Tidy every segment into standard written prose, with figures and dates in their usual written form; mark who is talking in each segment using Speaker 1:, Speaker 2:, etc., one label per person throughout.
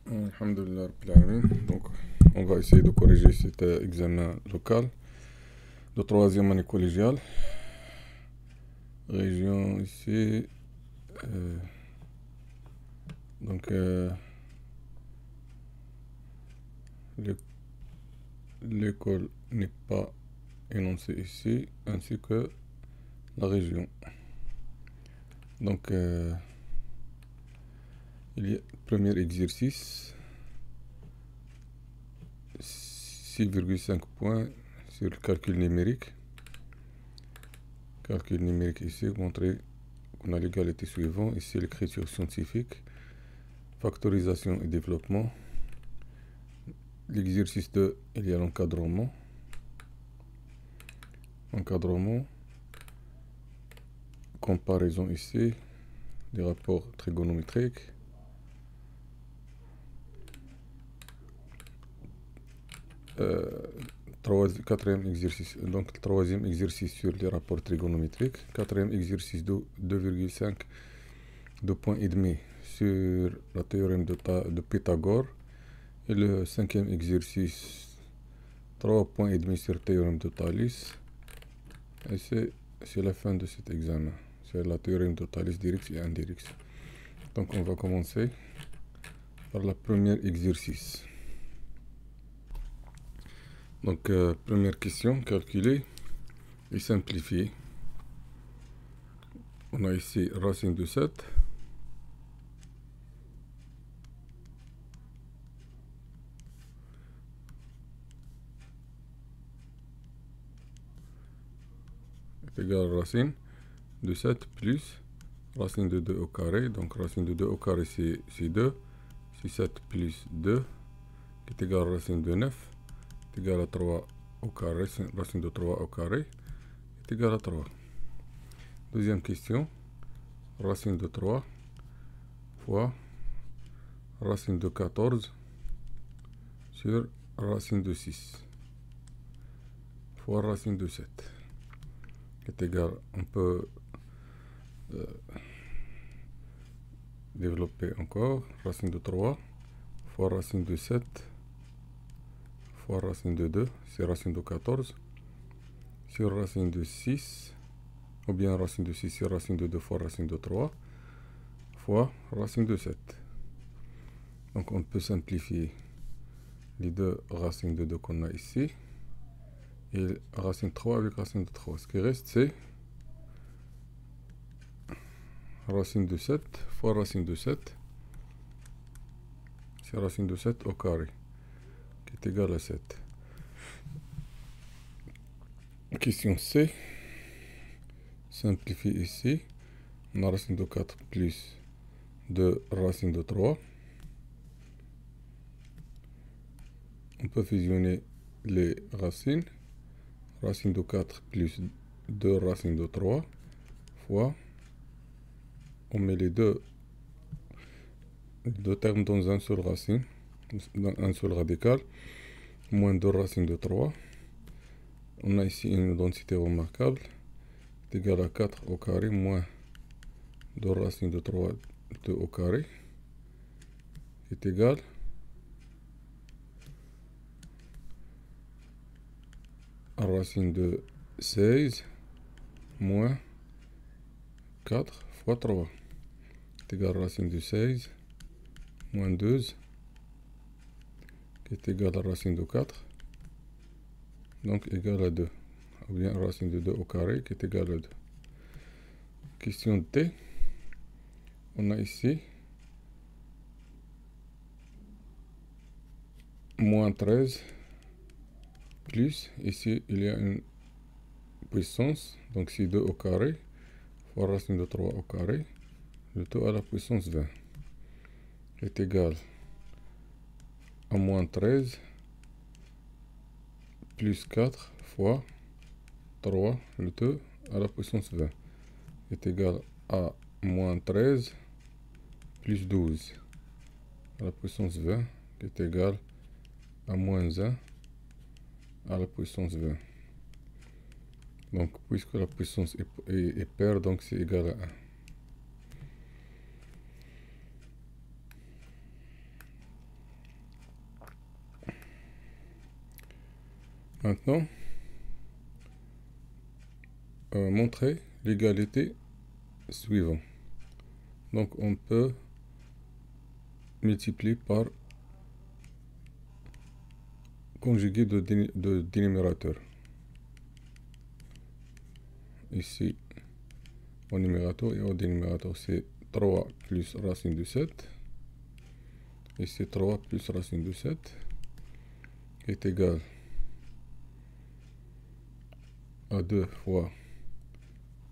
Speaker 1: Alhamdulillah Rabbil Alamin. Donc, on va essayer de corriger cet examen local de troisième année collégiale. Région ici. euh, donc, l'é- l'école n'est pas énoncée ici, ainsi que la région. Donc, il y a premier exercice, 6,5 points sur le calcul numérique. Calcul numérique ici, montrer qu'on a l'égalité suivante. Ici, l'écriture scientifique, factorisation et développement. L'exercice 2, il y a l'encadrement. Encadrement, comparaison ici, des rapports trigonométriques. Quatrième exercice, donc le troisième exercice sur les rapports trigonométriques. Quatrième exercice de 2,5, 2 points et demi sur la théorème de Pythagore. Et le cinquième exercice, 3 points et demi sur le théorème de Thalès. Et c'est la fin de cet examen. C'est la théorème de Thalès direct et indirect. Donc on va commencer par le premier exercice. Donc première question, calculer et simplifier. On a ici racine de 7 est égal à racine de 7 plus racine de 2 au carré. Donc racine de 2 au carré c'est 2. C'est 7 plus 2 qui est égal à racine de 9 est égal à 3 au carré. Racine de 3 au carré est égal à 3. Deuxième question, racine de 3 fois racine de 14 sur racine de 6 fois racine de 7 est égal, on peut développer encore, racine de 3 fois racine de 7 fois racine de 2, c'est racine de 14 sur racine de 6, ou bien racine de 6 sur racine de 2 fois racine de 3 fois racine de 7. Donc on peut simplifier les deux racines de 2 qu'on a ici. Et racine 3 avec racine de 3. Ce qui reste, c'est racine de 7 fois racine de 7. C'est racine de 7 au carré, qui est égal à 7. Question C. Simplifier ici. On a racine de 4 plus 2 racine de 3. On peut fusionner les racines. Racine de 4 plus 2 racine de 3 fois. On met les deux termes dans un seul racine, dans un seul radical, moins 2 racines de 3. On a ici une densité remarquable, est égal à 4 au carré moins 2 racines de 3 2 au carré, est égal à racine de 16 moins 4 fois 3, est égal à racine de 16 moins 12, qui est égal à racine de 4, donc égal à 2, ou bien racine de 2 au carré, qui est égal à 2. Question T, on a ici moins 13 plus, ici il y a une puissance, donc c'est 2 au carré fois racine de 3 au carré, le tout à la puissance 20 est égal à moins 13 plus 4 fois 3, le tout à la puissance 20 est égal à moins 13 plus 12 à la puissance 20 qui est égal à moins 1 à la puissance 20. Donc puisque la puissance est paire, donc c'est égal à 1. Maintenant, montrer l'égalité suivante. Donc on peut multiplier par conjugué de dénumérateur. Ici, au numérateur et au dénumérateur, c'est 3 plus racine de 7. Ici, 3 plus racine de 7 est égal à 2 fois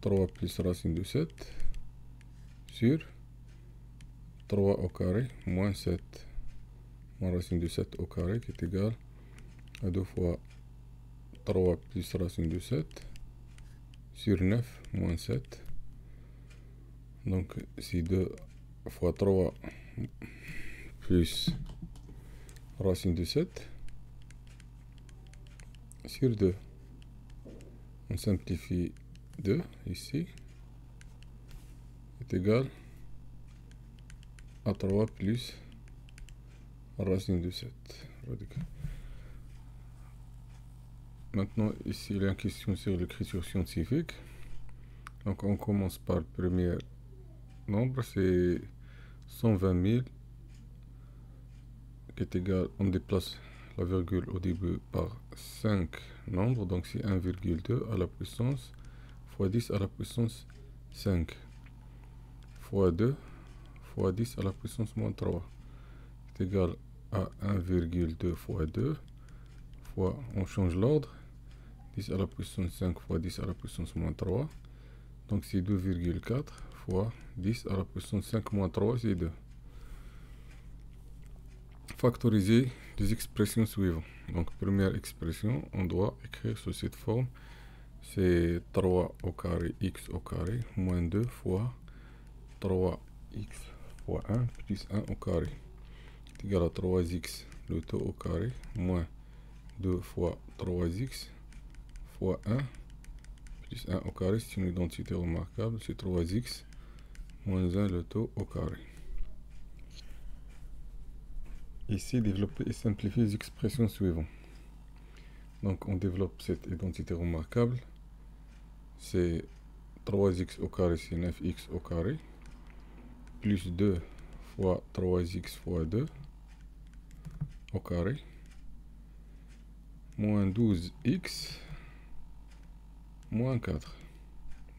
Speaker 1: 3 plus racine de 7 sur 3 au carré moins 7 moins racine de 7 au carré qui est égal à 2 fois 3 plus racine de 7 sur 9 moins 7. Donc c'est 2 fois 3 plus racine de 7 sur 2. On simplifie 2 ici est égal à 3 plus racine de 7. Maintenant ici il y a une question sur l'écriture scientifique. Donc on commence par le premier nombre, c'est 120 000 qui est égal, on déplace la virgule au début par 5 nombres, donc c'est 1,2 à la puissance fois 10 à la puissance 5 fois 2 fois 10 à la puissance moins 3 est égal à 1,2 fois 2 fois, on change l'ordre, 10 à la puissance 5 fois 10 à la puissance moins 3, donc c'est 2,4 fois 10 à la puissance 5 moins 3, c'est 2. Factoriser les expressions suivantes. Donc première expression, on doit écrire sous cette forme, c'est 3 au carré x au carré moins 2 fois 3x fois 1 plus 1 au carré est égal à 3x le tout au carré moins 2 fois 3x fois 1 plus 1 au carré. C'est une identité remarquable, c'est 3x moins 1 le tout au carré. Ici, développer et simplifier les expressions suivantes. Donc on développe cette identité remarquable, c'est 3x au carré, c'est 9x au carré, plus 2 fois 3x fois 2 au carré, moins 12x, moins 4,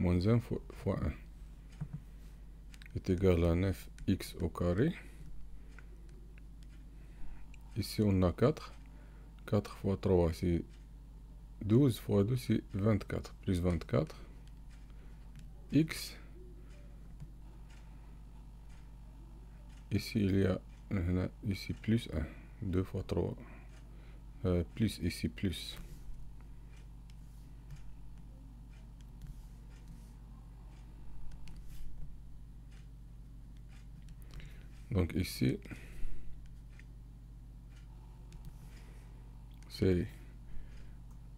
Speaker 1: moins 1 fois 1, est égal à 9x au carré. Ici on a 4, 4 fois 3 c'est 12 fois 2 c'est 24, plus 24, x, ici il y a ici plus 1, 2 fois 3, plus ici plus. Donc ici, c'est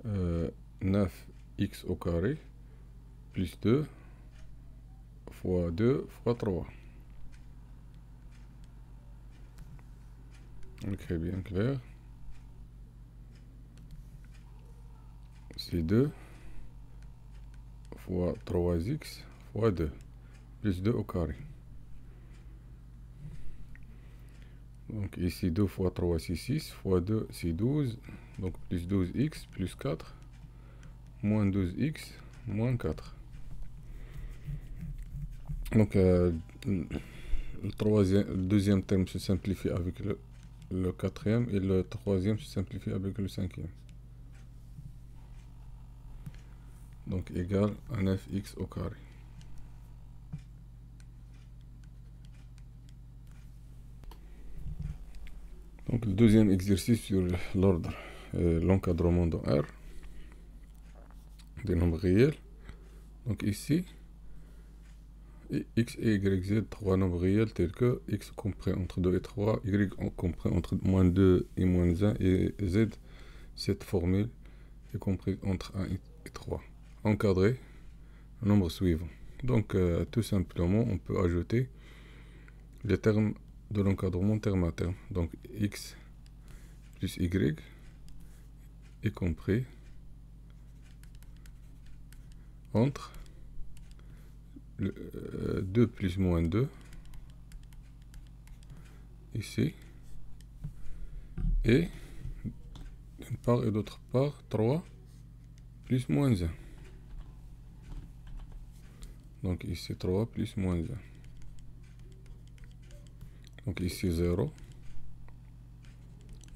Speaker 1: 9x au carré plus 2 fois 2 fois 3. On écrit bien clair. C'est 2 fois 3x fois 2 plus 2 au carré. Donc ici 2 fois 3 c'est 6 fois 2 c'est 12, donc plus 12x plus 4 moins 12x moins 4. Donc le deuxième terme se simplifie avec le quatrième et le troisième se simplifie avec le cinquième. Donc égal à 9x au carré. Donc le deuxième exercice sur l'ordre, l'encadrement dans R des nombres réels. Donc ici, x et yz, trois nombres réels tels que x compris entre 2 et 3, y compris entre moins 2 et moins 1 et z, cette formule est comprise entre 1 et 3. Encadrer le nombre suivant. Donc tout simplement, on peut ajouter les termes de l'encadrement terme à terme. Donc x plus y est compris entre 2 plus moins 2 ici et d'une part et d'autre part 3 plus moins 1. Donc ici 3 plus moins 1. Donc ici 0,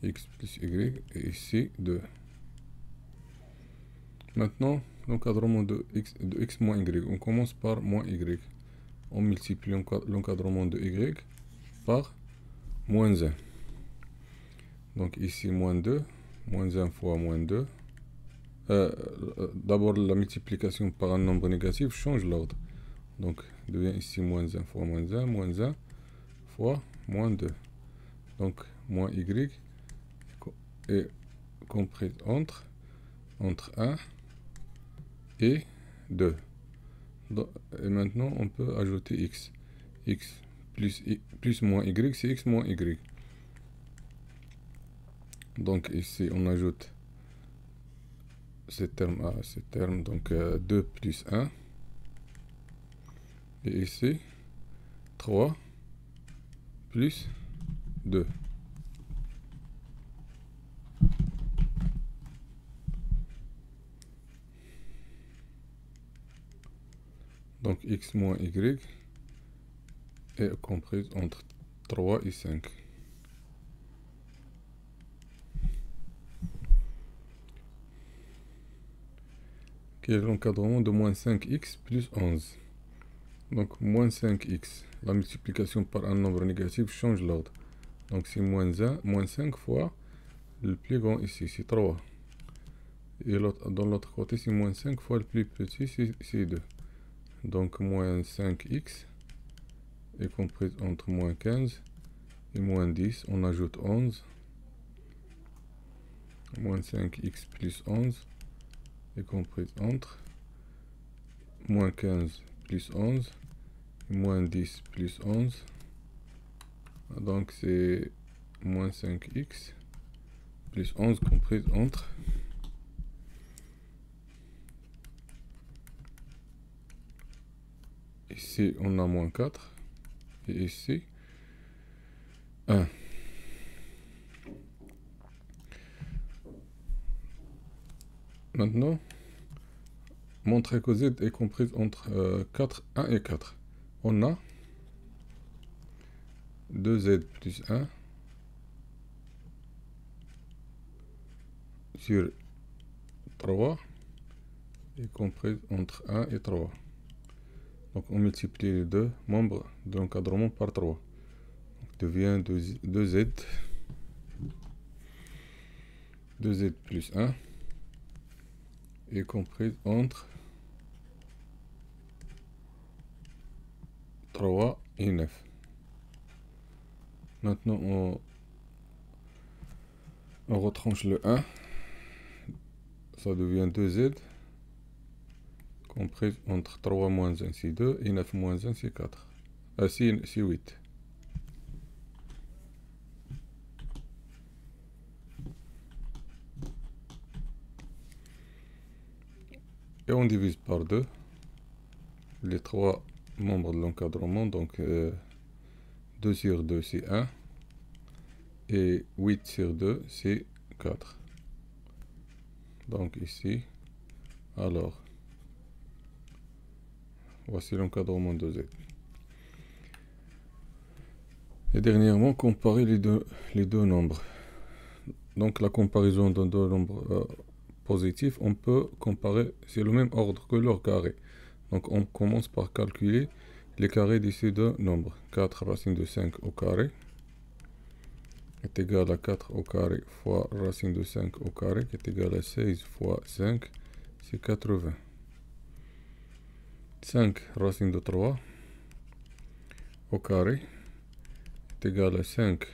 Speaker 1: x plus y, et ici 2. Maintenant, l'encadrement de x moins y. On commence par moins y. On multiplie l'encadrement de y par moins 1. Donc ici moins 2, moins 1 fois moins 2. D'abord la multiplication par un nombre négatif change l'ordre. Donc devient ici moins 1 fois moins 1, moins 1 fois moins 2. Donc moins y est compris entre 1 et 2. Et maintenant on peut ajouter x. X plus moins y, c'est x moins y. Donc ici on ajoute ces termes à ces termes, donc 2 plus 1. Et ici 3 plus 2. Donc x moins y est comprise entre 3 et 5. Quel est l'encadrement de moins 5x plus 11? Donc moins 5x, la multiplication par un nombre négatif change l'ordre. Donc c'est moins 5 fois le plus grand ici, c'est 3. Et dans l'autre côté, c'est moins 5 fois le plus petit, c'est 2. Donc moins 5x est comprise entre moins 15 et moins 10. On ajoute 11. Moins 5x plus 11 est comprise entre moins 15 plus 11 et moins 10 plus 11. Donc c'est moins 5x plus 11 comprise entre ici on a moins 4 et ici 1. Maintenant, montrer que z est comprise entre 1 et 4. On a 2z plus 1 sur 3 est comprise entre 1 et 3. Donc on multiplie les deux membres de l'encadrement par 3. Donc devient 2z plus 1 est comprise entre 3 et 9. Maintenant on retranche le 1. Ça devient 2z comprise entre 3 moins 1 c'est 2 et 9 moins 1 c'est 4. C'est 8. Et on divise par 2 les 3 membres de l'encadrement. Donc 2 sur 2 c'est 1 et 8 sur 2 c'est 4. Donc ici, alors voici l'encadrement de z. Et dernièrement, comparer les deux nombres. Donc la comparaison de deux nombres positifs, on peut comparer, c'est le même ordre que leur carré. Donc on commence par calculer les carrés de ces deux nombres. 4 racine de 5 au carré est égal à 4 au carré fois racine de 5 au carré qui est égal à 16 fois 5, c'est 80. 5 racine de 3 au carré est égal à 5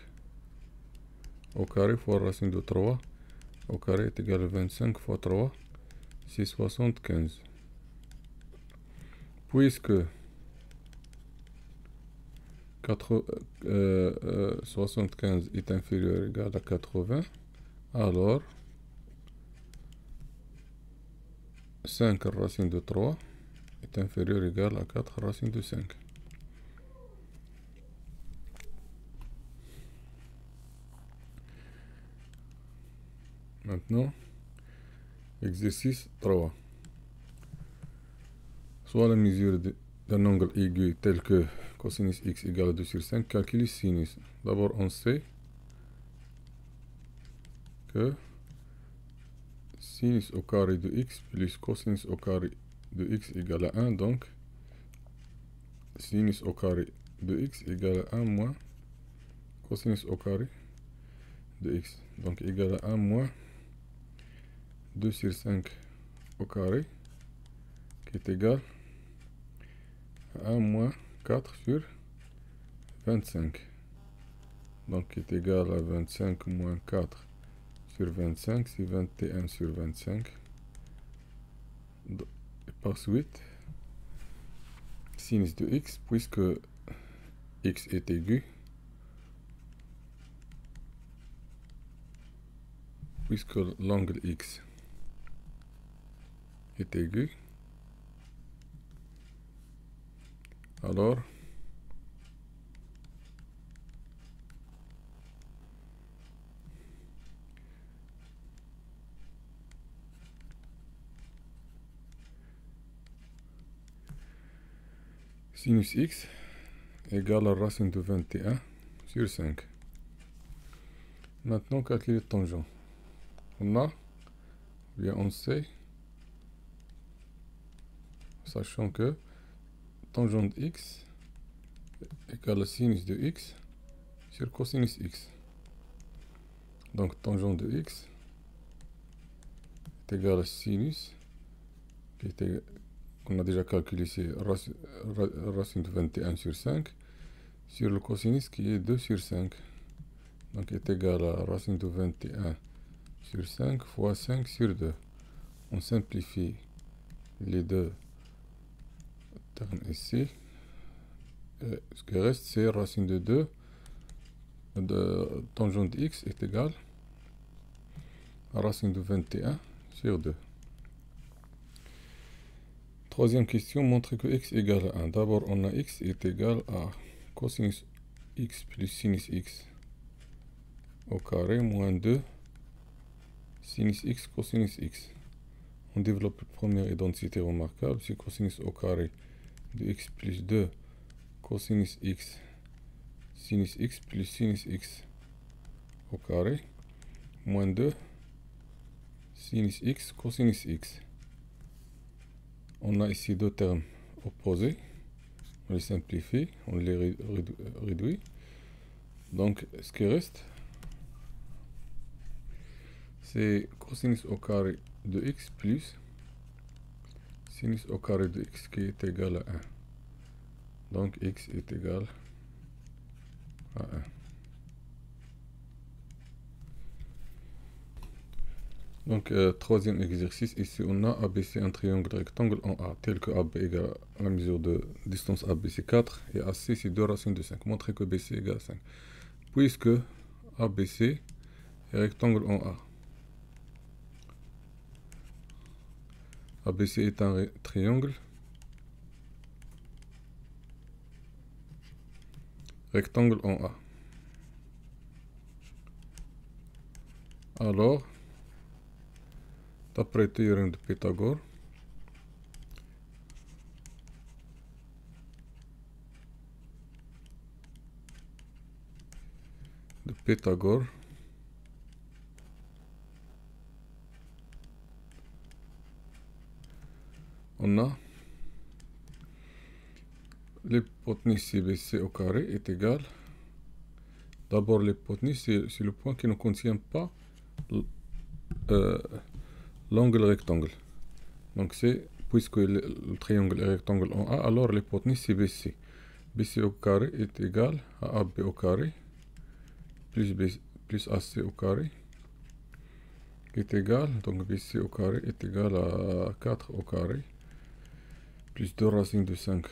Speaker 1: au carré fois racine de 3 au carré est égal à 25 fois 3, c'est 75. Puisque 75 est inférieur ou égal à 80, alors 5 racine de 3 est inférieur ou égal à 4 racine de 5. Maintenant, exercice 3. Soit la mesure d'un angle aigu tel que cosinus x égale à 2 sur 5, calcule sinus. D'abord, on sait que sinus au carré de x plus cosinus au carré de x égale à 1, donc sinus au carré de x égale à 1 moins cosinus au carré de x. Donc égale à 1 moins 2 sur 5 au carré, qui est égal à 1 moins 4 sur 25. Donc qui est égal à 25 moins 4 sur 25, c'est 21 sur 25. Et par suite, sinus de x, puisque x est aigu, puisque l'angle x est aigu, alors sinus x égale à racine de 21 sur 5. Maintenant, calculer tangent. On sait, sachant que tangente de x égale à sinus de x sur cosinus x. Donc tangente de x est égal à sinus, qu'on a déjà calculé ici, racine de 21 sur 5, sur le cosinus qui est 2 sur 5. Donc est égal à racine de 21 sur 5 fois 5 sur 2. On simplifie les deux termes ici. Et ce qui reste, c'est racine de 2 de tangente de x est égal à racine de 21 sur 2. Troisième question, montrer que x égale à 1. D'abord, on a x est égal à cosinus x plus sinus x au carré moins 2 sinus x cosinus x. On développe la première identité remarquable, c'est cosinus au carré de x plus 2 cosinus x sinus x plus sinus x au carré moins 2 sinus x cosinus x. On a ici deux termes opposés, on les simplifie, on les réduit. Donc ce qui reste, c'est cosinus au carré de x plus sinus au carré de x qui est égal à 1. Donc x est égal à 1. Donc troisième exercice, ici on a ABC un triangle rectangle en A, tel que AB égale à la mesure de distance AB c'est 4 et AC c'est 2 racines de 5. Montrer que BC égale à 5. Puisque ABC est rectangle en A. ABC est un triangle rectangle en A. Alors, d'après le théorème de Pythagore, on a l'hypoténuse CBC au carré est égale. D'abord, l'hypoténuse, c'est le point qui ne contient pas l'angle rectangle. Donc, puisque le triangle est rectangle en A, alors l'hypoténuse c'est BC. BC au carré est égal à AB au carré plus AC au carré est égal, donc BC au carré est égal à 4 au carré plus 2 racines de 5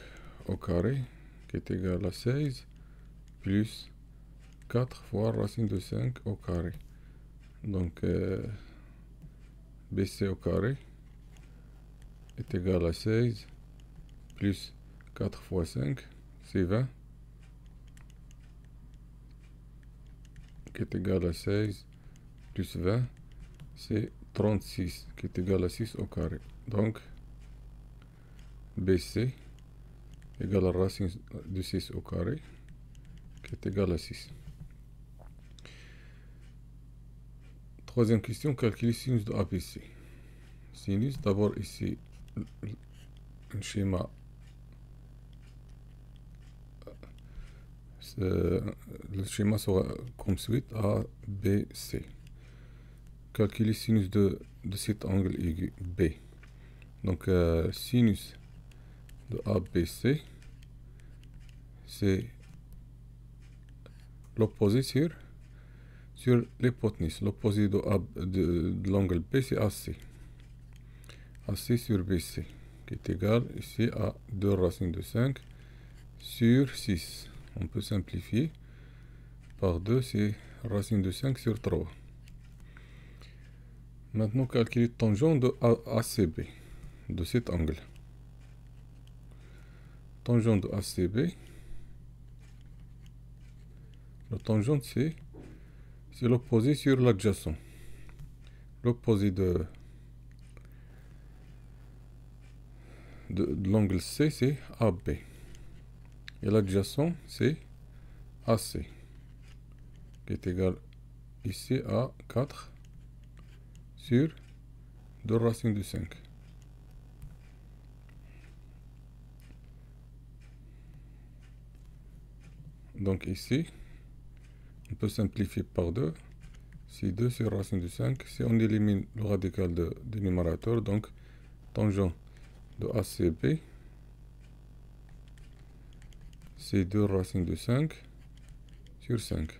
Speaker 1: au carré qui est égal à 16 plus 4 fois racine de 5 au carré. Donc BC au carré est égal à 16 plus 4 fois 5, c'est 20, qui est égal à 16 plus 20, c'est 36, qui est égal à 6 au carré. Donc, BC égale à la racine de 6 au carré, qui est égal à 6. Troisième question, calculer sinus de ABC. Sinus, d'abord ici, un schéma. Le schéma sera comme suite A, B, C. Calculer sinus de cet angle aigu B. Donc, sinus de ABC, c'est l'opposé sur l'hypoténuse. L'opposé de l'angle B, c'est AC. AC sur BC, qui est égal ici à 2 racines de 5 sur 6. On peut simplifier par 2, c'est racine de 5 sur 3. Maintenant, calculer tangent de ACB, de cet angle. Tangent de ACB, le tangent c'est l'opposé sur l'adjacent. L'opposé de l'angle C, c'est AB. Et l'adjacent, c'est AC, qui est égal ici à 4 sur 2 racines de 5. Donc ici, on peut simplifier par 2. C'est 2 sur racine de 5. Si on élimine le radical du numérateur, donc tangent de ACB, c'est 2 racines de 5 sur 5.